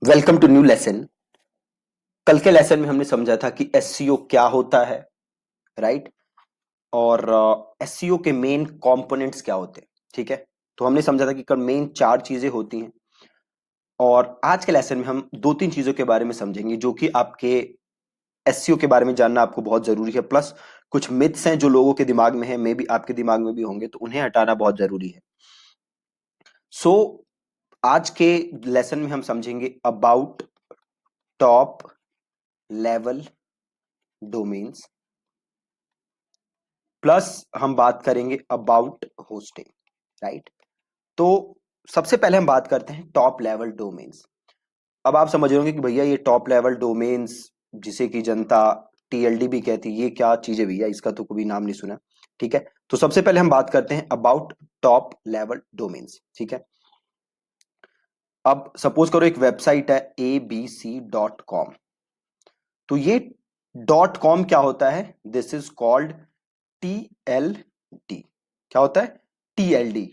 Welcome to new lesson. कल के lesson में हमने समझा था कि एससीओ क्या होता है, राइट? और एससीओ के मेन कंपोनेंट्स क्या होते हैं। ठीक है, तो हमने समझा था कि मेन चार चीजें होती हैं। और आज के लेसन में हम दो तीन चीजों के बारे में समझेंगे जो कि आपके एससीओ के बारे में जानना आपको बहुत जरूरी है। प्लस कुछ मिथ्स हैं जो लोगों के दिमाग में है, मे बी आपके दिमाग में भी होंगे, तो उन्हें हटाना बहुत जरूरी है। सो आज के लेसन में हम समझेंगे about top level domains, plus हम बात करेंगे अबाउट होस्टिंग, राइट? तो सबसे पहले हम बात करते हैं टॉप लेवल डोमेन्स। अब आप समझ रहे होंगे कि भैया ये टॉप लेवल डोमेन्स, जिसे कि जनता टीएलडी भी कहती है, ये क्या चीज है भैया, इसका तो कभी नाम नहीं सुना। ठीक है, तो सबसे पहले हम बात करते हैं अबाउट टॉप लेवल डोमेन्स। ठीक है, अब सपोज करो एक वेबसाइट है abc.com। तो ये डॉट कॉम क्या होता है? This is called TLD. क्या होता है? TLD,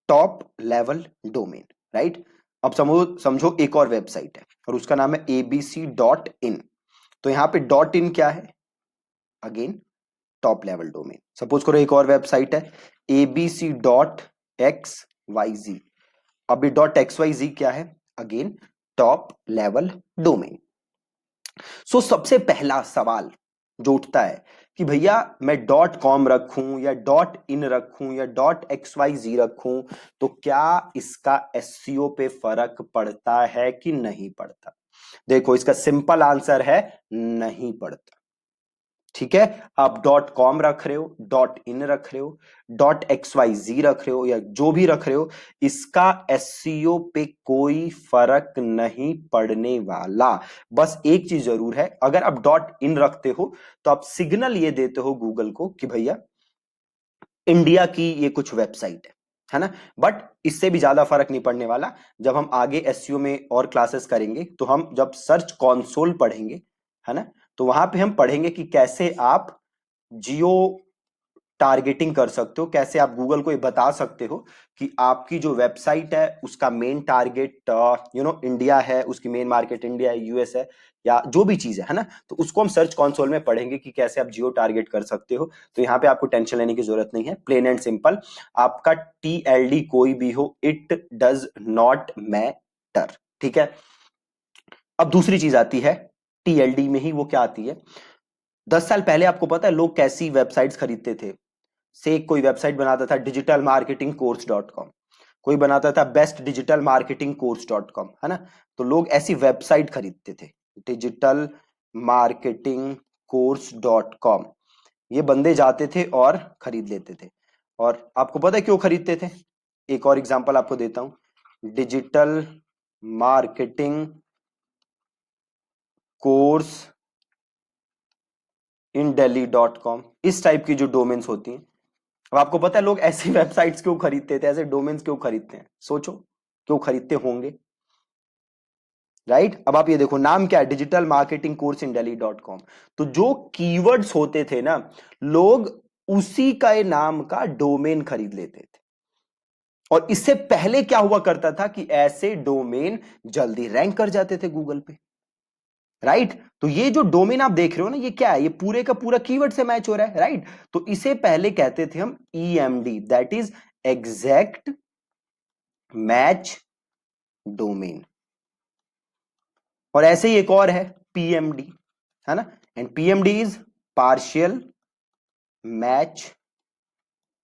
top level domain, right? अब समझो समझो एक और वेबसाइट है और उसका नाम है abc.in। तो यहां पे डॉट इन क्या है? Again top level domain. Suppose करो एक और वेबसाइट है abc.xyz। अब ये डॉट एक्स वाई जी क्या है? Again top level domain. So सबसे पहला सवाल जो उठता है कि भैया मैं डॉट कॉम रखूं या डॉट इन रखूं या डॉट एक्स वाई जी रखूं, तो क्या इसका एससीओ पे फर्क पड़ता है कि नहीं पड़ता? देखो, इसका सिंपल आंसर है नहीं पड़ता। ठीक है, आप डॉट कॉम रख रहे हो, डॉट इन रख रहे हो, डॉट एक्स वाई जी रख रहे हो या जो भी रख रहे हो, इसका एससीओ पे कोई फर्क नहीं पड़ने वाला। बस एक चीज जरूर है, अगर आप डॉट इन रखते हो तो आप सिग्नल ये देते हो गूगल को कि भैया इंडिया की ये कुछ वेबसाइट है ना। बट इससे भी ज्यादा फर्क नहीं पड़ने वाला। जब हम आगे एसईओ में और क्लासेस करेंगे तो हम जब सर्च कंसोल पढ़ेंगे, है ना, तो वहां पे हम पढ़ेंगे कि कैसे आप जियो टारगेटिंग कर सकते हो, कैसे आप गूगल को ये बता सकते हो कि आपकी जो वेबसाइट है उसका मेन टारगेट इंडिया है, उसकी मेन मार्केट इंडिया है, यूएस है, या जो भी चीज है ना। तो उसको हम सर्च कंसोल में पढ़ेंगे कि कैसे आप जियो टारगेट कर सकते हो। तो यहाँ पे आपको टेंशन लेने की जरूरत नहीं है, प्लेन एंड सिंपल। आपका टीएलडी कोई भी हो, इट डज नॉट मैटर। ठीक है, अब दूसरी चीज आती है टीएलडी में ही, वो क्या आती है? 10 साल पहले आपको पता है लोग कैसी वेबसाइट्स खरीदते थे? से कोई वेबसाइट बनाता था digital marketing course dot com, कोई बनाता था best digital marketing course dot com, है ना। तो लोग ऐसी वेबसाइट खरीदते थे, digital marketing course dot com. ये बंदे जाते थे और खरीद लेते थे। और आपको पता है क्यों खरीदते थे? एक और एग्जांपल आपको देता हूं, digital marketing course in Delhi dot com. इस टाइप की जो डोमेन्स होती हैं, अब आपको पता है लोग ऐसी वेबसाइट्स क्यों खरीदते थे, ऐसे डोमेन्स क्यों खरीदते हैं? सोचो क्यों खरीदते होंगे, राइट? अब आप ये देखो, नाम क्या है? Digital marketing course in Delhi dot com. तो जो कीवर्ड्स होते थे ना, लोग उसी का नाम का डोमेन खरीद लेते थे। और इससे पहले क्या हुआ करता था कि ऐसे डोमेन जल्दी रैंक कर जाते थे गूगल पे, राइट? तो ये जो डोमेन आप देख रहे हो ना, ये क्या है? ये पूरे का पूरा कीवर्ड से मैच हो रहा है, राइट? तो इसे पहले कहते थे हम EMD, that is exact match domain. और ऐसे ही एक और है पीएमडी, है ना। And PMD is partial match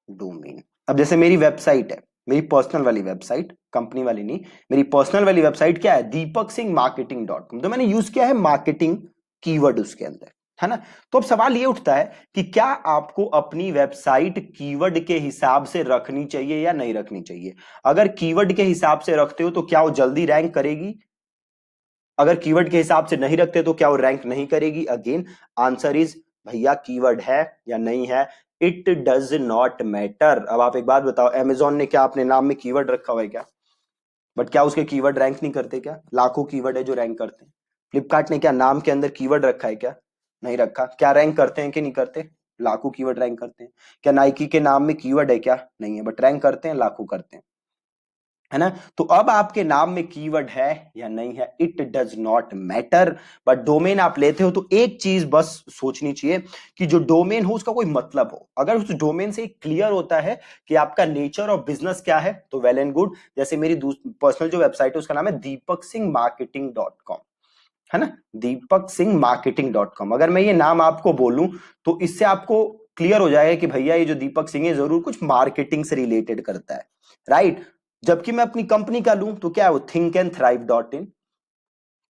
domain. अब जैसे मेरी वेबसाइट है, मेरी पर्सनल वाली वेबसाइट, कंपनी वाली नहीं, मेरी पर्सनल वाली वेबसाइट क्या है? Deepak Singh marketing dot com. तो मैंने यूज किया है मार्केटिंग कीवर्ड उसके अंदर, है ना। तो अब सवाल ये उठता है कि क्या आपको अपनी वेबसाइट कीवर्ड के हिसाब से रखनी चाहिए या नहीं रखनी चाहिए? अगर कीवर्ड के हिसाब से रखते हो तो क्या वो जल्दी रैंक करेगी? अगर कीवर्ड के हिसाब से नहीं रखते तो क्या वो रैंक नहीं करेगी? अगेन आंसर इज भैया कीवर्ड है या नहीं है, इट डज नॉट मैटर। अब आप एक बात बताओ, अमेजोन ने क्या अपने नाम में कीवर्ड रखा हुआ है क्या? बट क्या उसके कीवर्ड रैंक नहीं करते क्या? लाखों कीवर्ड है जो रैंक करते हैं। फ्लिपकार्ट ने क्या नाम के अंदर कीवर्ड रखा है क्या? नहीं रखा। क्या रैंक करते हैं कि नहीं करते? लाखों कीवर्ड रैंक करते हैं। क्या नाइकी के नाम में कीवर्ड है क्या? नहीं है, बट रैंक करते हैं, लाखों करते हैं। है ना। तो अब आपके नाम में कीवर्ड है या नहीं है, it does not matter. But domain आप लेते हो तो एक चीज बस सोचनी चाहिए कि जो डोमेन हो उसका कोई मतलब हो। अगर उस डोमेन से क्लियर होता है कि आपका नेचर ऑफ बिजनेस क्या है तो वेल एंड गुड। जैसे मेरी पर्सनल जो वेबसाइट है उसका नाम है deepaksinghmarketing.com, है ना, deepaksinghmarketing.com। अगर मैं ये नाम आपको बोलूं तो इससे आपको क्लियर हो जाएगा कि भैया ये जो दीपक सिंह है जरूर कुछ मार्केटिंग से रिलेटेड करता है, राइट। जबकि मैं अपनी कंपनी का लूं तो क्या है वो thinkandthrive.in,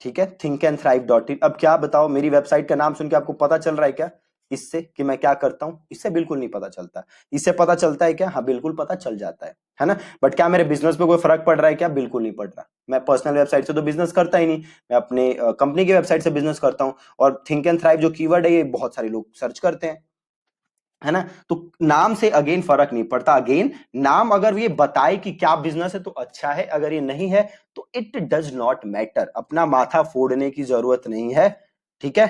ठीक है, thinkandthrive.in। अब क्या बताओ, मेरी वेबसाइट का नाम सुन के आपको पता चल रहा है क्या इससे कि मैं क्या करता हूं? इससे बिल्कुल नहीं पता चलता। इससे पता चलता है क्या? हाँ बिल्कुल पता चल जाता है ना। बट क्या मेरे बिजनेस पे कोई फर्क पड़ रहा है क्या? बिल्कुल नहीं पड़ रहा। मैं पर्सनल वेबसाइट से तो बिजनेस करता ही नहीं, मैं अपने कंपनी की वेबसाइट से बिजनेस करता हूं। और थिंक एंड थ्राइव जो कीवर्ड है ये बहुत सारे लोग सर्च करते हैं, है ना। तो नाम से अगेन फर्क नहीं पड़ता। अगेन नाम अगर ये बताए कि क्या बिजनेस है तो अच्छा है, अगर ये नहीं है तो इट डज नॉट मैटर। अपना माथा फोड़ने की जरूरत नहीं है, ठीक है,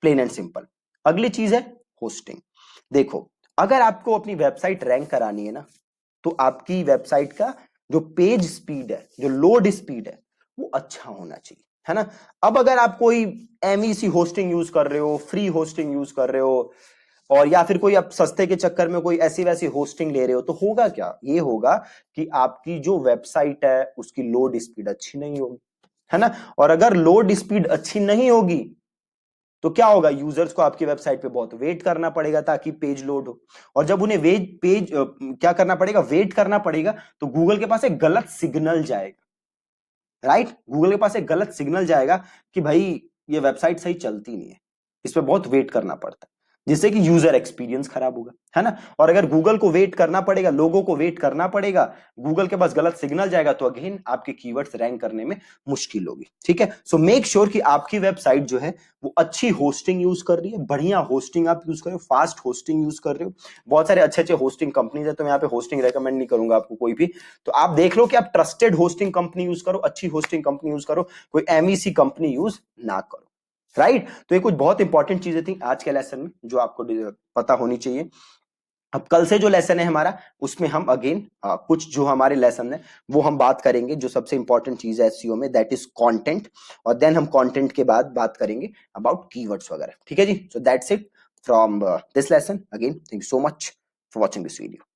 प्लेन एंड सिंपल। अगली चीज है होस्टिंग। देखो, अगर आपको अपनी वेबसाइट रैंक करानी है ना तो आपकी वेबसाइट का जो पेज स्पीड है, जो लोड स्पीड है, वो अच्छा होना चाहिए, है ना। अब अगर आप कोई एमईसी होस्टिंग यूज कर रहे हो, फ्री होस्टिंग यूज कर रहे हो, और या फिर कोई आप सस्ते के चक्कर में कोई ऐसी वैसी होस्टिंग ले रहे हो, तो होगा क्या? ये होगा कि आपकी जो वेबसाइट है उसकी लोड स्पीड अच्छी नहीं होगी, है ना। और अगर लोड स्पीड अच्छी नहीं होगी तो क्या होगा? यूजर्स को आपकी वेबसाइट पे बहुत वेट करना पड़ेगा ताकि पेज लोड हो। और जब उन्हें क्या करना पड़ेगा? वेट करना पड़ेगा, तो गूगल के पास एक गलत सिग्नल जाएगा, राइट। गूगल के पास एक गलत सिग्नल जाएगा कि भाई ये वेबसाइट सही चलती नहीं है, इस पे बहुत वेट करना पड़ता है, जिससे कि यूजर एक्सपीरियंस खराब होगा, है ना। और अगर गूगल को वेट करना पड़ेगा, लोगों को वेट करना पड़ेगा, गूगल के पास गलत सिग्नल जाएगा, तो अगेन आपके कीवर्ड्स रैंक करने में मुश्किल होगी, ठीक है। सो मेक श्योर कि आपकी वेबसाइट जो है वो अच्छी होस्टिंग यूज कर रही है, बढ़िया होस्टिंग आप यूज कर रहे हो, फास्ट होस्टिंग यूज कर रहे हो। बहुत सारे अच्छे अच्छे होस्टिंग कंपनीज है, तो मैं यहाँ पे होस्टिंग रेकमेंड नहीं करूंगा आपको कोई भी। तो आप देख लो कि आप ट्रस्टेड होस्टिंग कंपनी यूज करो, अच्छी होस्टिंग कंपनी यूज करो, कोई एमईसी कंपनी यूज ना करो, राइट। तो ये कुछ बहुत इंपॉर्टेंट चीजें थी आज के लेसन में जो आपको पता होनी चाहिए। अब कल से जो लेसन है हमारा, उसमें हम अगेन कुछ जो हमारे लेसन है वो हम बात करेंगे। जो सबसे इंपॉर्टेंट चीज है एसईओ में, दैट इज कंटेंट। और देन हम कंटेंट के बाद बात करेंगे अबाउट कीवर्ड्स वगैरह, ठीक है जी। So that's it from this lesson. Again thank you so much for watching this video.